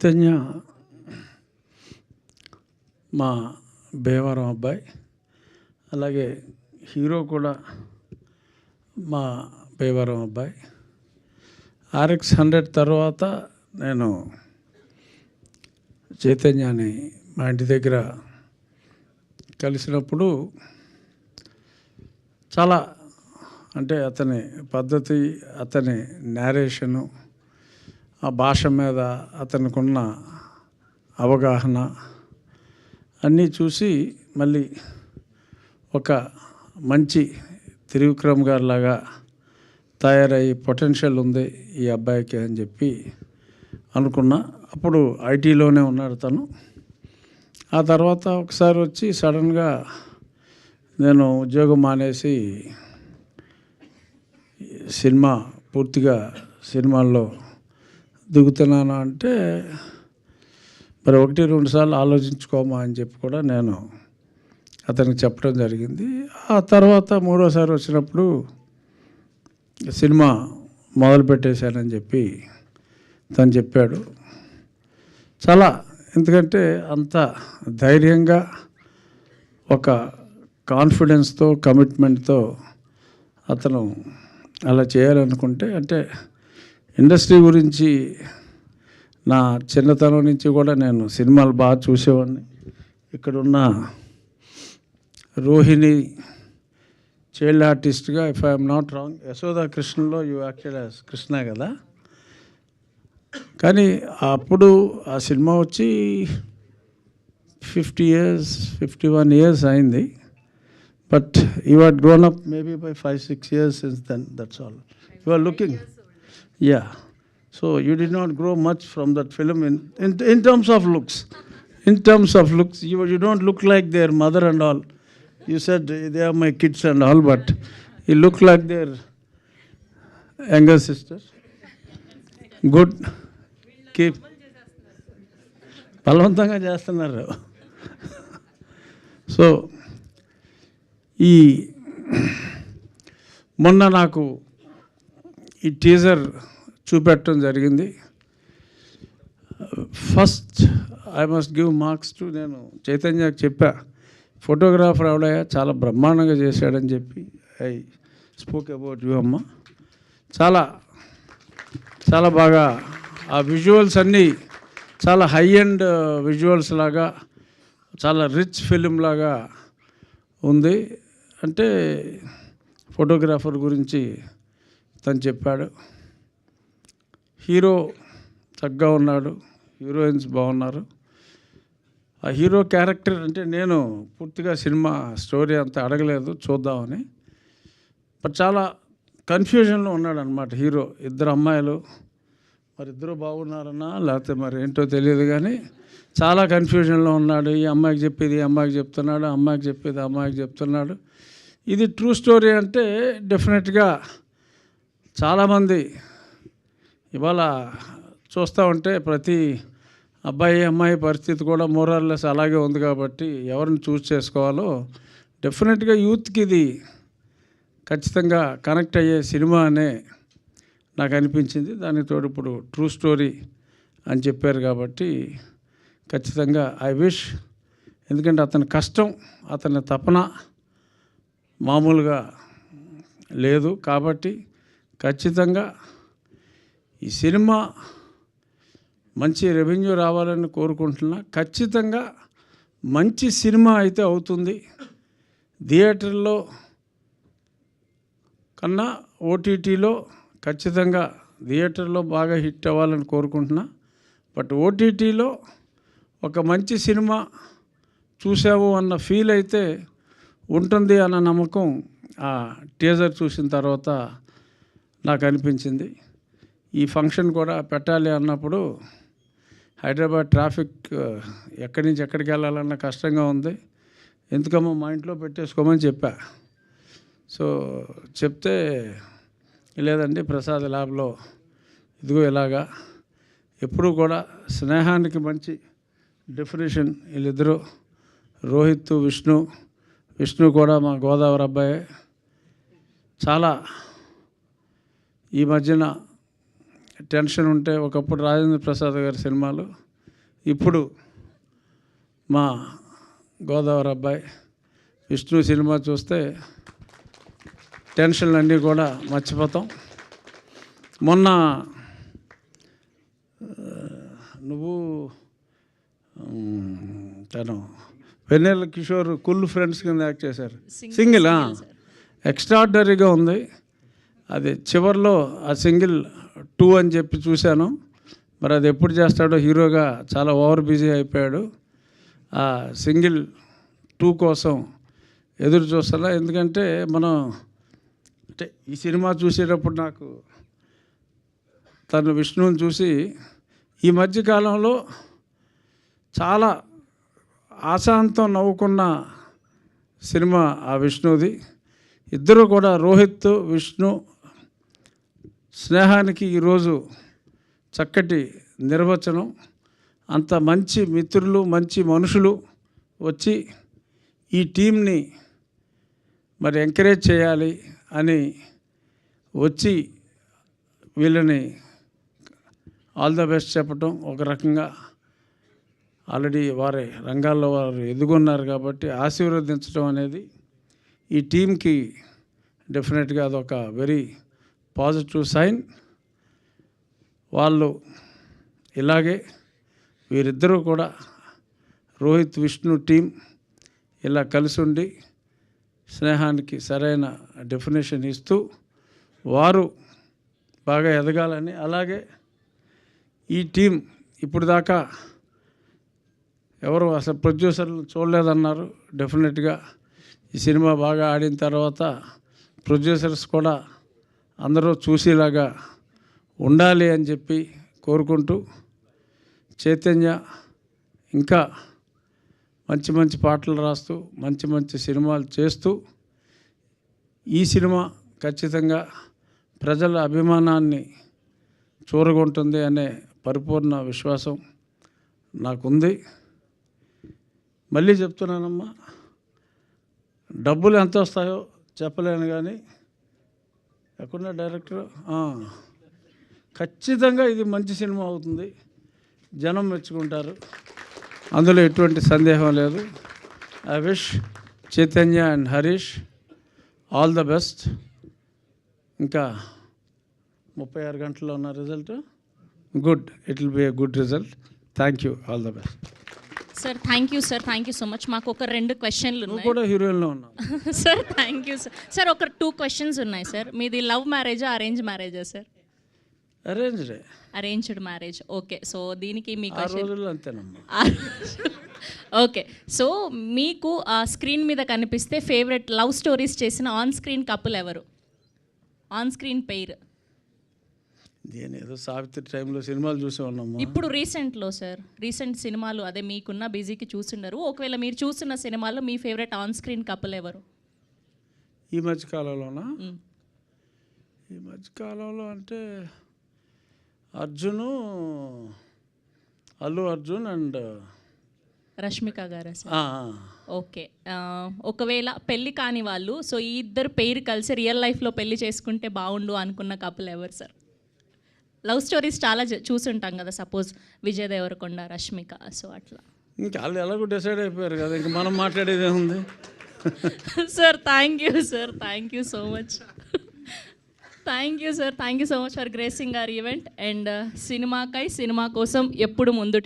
చైతన్య మా భీమవరం అబ్బాయి, అలాగే హీరో కూడా మా భీమవరం అబ్బాయి. RX 100 తర్వాత నేను చైతన్యాన్ని మా ఇంటి దగ్గర కలిసినప్పుడు చాలా అంటే అతని పద్ధతి, అతని నేరేషను, ఆ భాష మీద అతనికున్న అవగాహన అన్నీ చూసి మళ్ళీ ఒక మంచి త్రివిక్రమ్ గారిలాగా తయారయ్యి పొటెన్షియల్ ఉంది ఈ అబ్బాయికి అని చెప్పి అనుకున్నా. అప్పుడు ఐటీలోనే ఉన్నాడు తను. ఆ తర్వాత ఒకసారి వచ్చి సడన్గా నేను ఉద్యోగం మానేసి పూర్తిగా సినిమాల్లో దిగుతున్నాను అంటే, మరి 1-2 సార్లు ఆలోచించుకోమా అని చెప్పి కూడా నేను అతనికి చెప్పడం జరిగింది. ఆ తర్వాత 3వసారి వచ్చినప్పుడు సినిమా మొదలుపెట్టేశానని చెప్పి తను చెప్పాడు. చాలా, ఎందుకంటే అంత ధైర్యంగా ఒక కాన్ఫిడెన్స్తో, కమిట్మెంట్తో అతను అలా చేయాలనుకుంటే, అంటే ఇండస్ట్రీ గురించి నా చిన్నతనం నుంచి కూడా నేను సినిమాలు బాగా చూసేవాడిని. ఇక్కడున్న రోహిణి చైల్డ్ ఆర్టిస్ట్గా, if I'm not wrong, Yashoda కృష్ణలో యూ యాక్టెడ్ యాజ్ కృష్ణ కదా. కానీ అప్పుడు ఆ సినిమా వచ్చి 51 years అయింది. But you are grown up maybe by 5-6 years since then, that's all. You are looking, yeah. So you did not grow much from that film in terms of looks. In terms of looks, you don't look like their mother and all. You said they are my kids and all, but you look like their younger sister. Good. Keep. బలవంతంగా చేస్తున్నారు. So ఈ మొన్న నాకు ఈ teaser చూపెట్టడం జరిగింది. First I must give marks to, నేను చైతన్యకి చెప్పా, ఫోటోగ్రాఫర్ ఆవిడయ్యా చాలా బ్రహ్మాండంగా చేశాడని చెప్పి. ఐ స్పోక్ అబౌట్ యూ అమ్మ. చాలా చాలా బాగా ఆ విజువల్స్ అన్నీ చాలా హై అండ్ విజువల్స్ లాగా, చాలా రిచ్ ఫిలిం లాగా ఉంది. అంటే ఫోటోగ్రాఫర్ గురించి తను చెప్పాడు. హీరో చక్కగా ఉన్నాడు, హీరోయిన్స్ బాగున్నారు. ఆ హీరో క్యారెక్టర్ అంటే నేను పూర్తిగా సినిమా స్టోరీ అంతా అడగలేదు, చూద్దామని. బట్ చాలా కన్ఫ్యూజన్లో ఉన్నాడు అనమాట హీరో. 2 అమ్మాయిలు, మరి 2 బాగున్నారన్నా లేకపోతే మరి ఏంటో తెలియదు, కానీ చాలా కన్ఫ్యూజన్లో ఉన్నాడు. ఈ అమ్మాయికి చెప్పేది ఈ అమ్మాయికి చెప్తున్నాడు, అమ్మాయికి చెప్పేది అమ్మాయికి చెప్తున్నాడు. ఇది ట్రూ స్టోరీ అంటే డెఫినెట్గా చాలామంది ఇవాళ చూస్తూ ఉంటే ప్రతి అబ్బాయి అమ్మాయి పరిస్థితి కూడా మోరల్లెస్ అలాగే ఉంది. కాబట్టి ఎవరిని చూస్ చేసుకోవాలో డెఫినెట్గా యూత్కి ఇది ఖచ్చితంగా కనెక్ట్ అయ్యే సినిమా అనే నాకు అనిపించింది. దానికి తోడు ఇప్పుడు ట్రూ స్టోరీ అని చెప్పారు కాబట్టి ఖచ్చితంగా ఐ విష్, ఎందుకంటే అతని కష్టం, అతని తపన మామూలుగా లేదు. కాబట్టి ఖచ్చితంగా ఈ సినిమా మంచి రెవెన్యూ రావాలని కోరుకుంటున్నా. ఖచ్చితంగా మంచి సినిమా అయితే అవుతుంది. థియేటర్లో కన్నా ఓటీటీలో ఖచ్చితంగా, థియేటర్లో బాగా హిట్ అవ్వాలని కోరుకుంటున్నా. బట్ ఓటీటీలో ఒక మంచి సినిమా చూసాము అన్న ఫీల్ అయితే ఉంటుంది అన్న నమ్మకం ఆ టీజర్ చూసిన తర్వాత నాకు అనిపించింది. ఈ ఫంక్షన్ కూడా పెట్టాలి అన్నప్పుడు హైదరాబాద్ ట్రాఫిక్ ఎక్కడి నుంచి ఎక్కడికి వెళ్ళాలన్న కష్టంగా ఉంది. ఎందుకమ్మా మా ఇంట్లో పెట్టేసుకోమని చెప్పా. సో చెప్తే, లేదండి ప్రసాద్ ల్యాబ్లో ఇదిగో ఇలాగా. ఎప్పుడూ కూడా స్నేహానికి మంచి డెఫినేషన్ వీళ్ళిద్దరూ, రోహిత్ విష్ణు కూడా మా గోదావరి అబ్బాయి. చాలా ఈ మధ్యన టెన్షన్ ఉంటే ఒకప్పుడు రాజేంద్ర ప్రసాద్ గారి సినిమాలు ఇప్పుడు మా గోదావరి అబ్బాయి విష్ణు సినిమా చూస్తే టెన్షన్లు అన్నీ కూడా మర్చిపోతాం. మొన్న నువ్వు తను వెన్నెల కిషోర్ కుల్ ఫ్రెండ్స్ కింద యాక్ట్ చేశారు. సింగిల్ ఎక్స్ట్రాడినరీగా ఉంది. అది చివరిలో ఆ సింగిల్ 2 అని చెప్పి చూశాను. మరి అది ఎప్పుడు చేస్తాడో, హీరోగా చాలా ఓవర్ బిజీ అయిపోయాడు. ఆ సింగిల్ 2 కోసం ఎదురు చూస్తున్నా. ఎందుకంటే మనం అంటే ఈ సినిమా చూసేటప్పుడు నాకు తను విష్ణువుని చూసి ఈ మధ్యకాలంలో చాలా ఆశాంతం నవ్వుకున్న సినిమా ఆ విష్ణుది. ఇద్దరు కూడా రోహిత్, విష్ణు స్నేహానికి ఈరోజు చక్కటి నిర్వచనం. అంత మంచి మిత్రులు, మంచి మనుషులు వచ్చి ఈ టీంని మరి ఎంకరేజ్ చేయాలి అని వచ్చి వీళ్ళని ఆల్ ద బెస్ట్ చెప్పటం, ఒక రకంగా ఆల్రెడీ వారి రంగాల్లో వారు ఎదుగున్నారు కాబట్టి ఆశీర్వదించడం అనేది ఈ టీంకి డెఫినెట్గా అదొక వెరీ పాజిటివ్ సైన్. వాళ్ళు ఇలాగే వీరిద్దరూ కూడా రోహిత్ విష్ణు టీం ఇలా కలిసి ఉండి స్నేహానికి సరైన డెఫినేషన్ ఇస్తూ వారు బాగా ఎదగాలని, అలాగే ఈ టీం ఇప్పుడు దాకా ఎవరు అసలు ప్రొడ్యూసర్లు చూడలేదన్నారు. డెఫినెట్గా ఈ సినిమా బాగా ఆడిన తర్వాత ప్రొడ్యూసర్స్ కూడా అందరూ చూసేలాగా ఉండాలి అని చెప్పి కోరుకుంటూ, చైతన్య ఇంకా మంచి మంచి పాటలు రాస్తూ మంచి మంచి సినిమాలు చేస్తూ ఈ సినిమా ఖచ్చితంగా ప్రజల అభిమానాన్ని చూరగొంటుంది అనే పరిపూర్ణ విశ్వాసం నాకుంది. మళ్ళీ చెప్తున్నానమ్మా, డబ్బులు ఎంత వస్తాయో చెప్పలేను కానీ ఎక్కడున్నా డైరెక్టర్ ఖచ్చితంగా ఇది మంచి సినిమా అవుతుంది, జనం మెచ్చుకుంటారు, అందులో ఎటువంటి సందేహం లేదు. I wish Chaitanya and Harish all the best. ఇంకా 36 గంటల్లో ఉన్న result good, it will be a good result. Thank you, all the best. Sir thank you sir, thank you so much. మాకు ఒక 2 క్వశ్చన్లు ఉన్నాయి. కూడా హీరోయిన్లో ఉన్నావు sir. Thank you sir. Sir ఒక 2 క్వశ్చన్స్ ఉన్నాయి సార్. మీది లవ్ మ్యారేజా అరేంజ్ మ్యారేజా sir? Arranged. Arranged marriage. Okay. So దీనికి మీ రోజుల్లో అంతేనమ్మా. ఓకే. సో మీకు ఆ స్క్రీన్ మీద కనిపిస్తే ఫేవరెట్ లవ్ స్టోరీస్ చేసిన ఆన్ స్క్రీన్ కపుల్ ఎవరు? On screen pair. నేను ఏదో సావిత్రి టైంలో సినిమాలు చూసే ఉన్నాము. ఇప్పుడు రీసెంట్లో సార్, రీసెంట్ సినిమాలు అదే మీకున్న బిజీకి చూస్తున్నారు. ఒకవేళ మీరు చూస్తున్న సినిమాలో మీ ఫేవరెట్ ఆన్ స్క్రీన్ కపుల్ ఎవరు ఈ మధ్యకాలంలోనా? ఈ మధ్యకాలంలో అంటే అల్లు అర్జున్ అండ్ రష్మిక గారా సార్? ఓకే. ఒకవేళ పెళ్ళి కాని వాళ్ళు, సో ఈ ఇద్దరు పెయిర్ కలిసి రియల్ లైఫ్లో పెళ్లి చేసుకుంటే బాగుండు అనుకున్న కపుల్ ఎవరు సార్? లవ్ స్టోరీస్ చాలా చూసుంటాం కదా, సపోజ్ విజయ్ దేవరకొండ, రష్మిక, సో అట్లా. ఇంకా వాళ్ళు ఎలాగో డిసైడ్ అయిపోయారు కదా, ఇంకా మనం మాట్లాడేది ఏముంది. Sir thank you sir, thank you so much. Thank you sir, thank you so much for gracing our event. And cinema కోసం ఎప్పుడు ముందుటే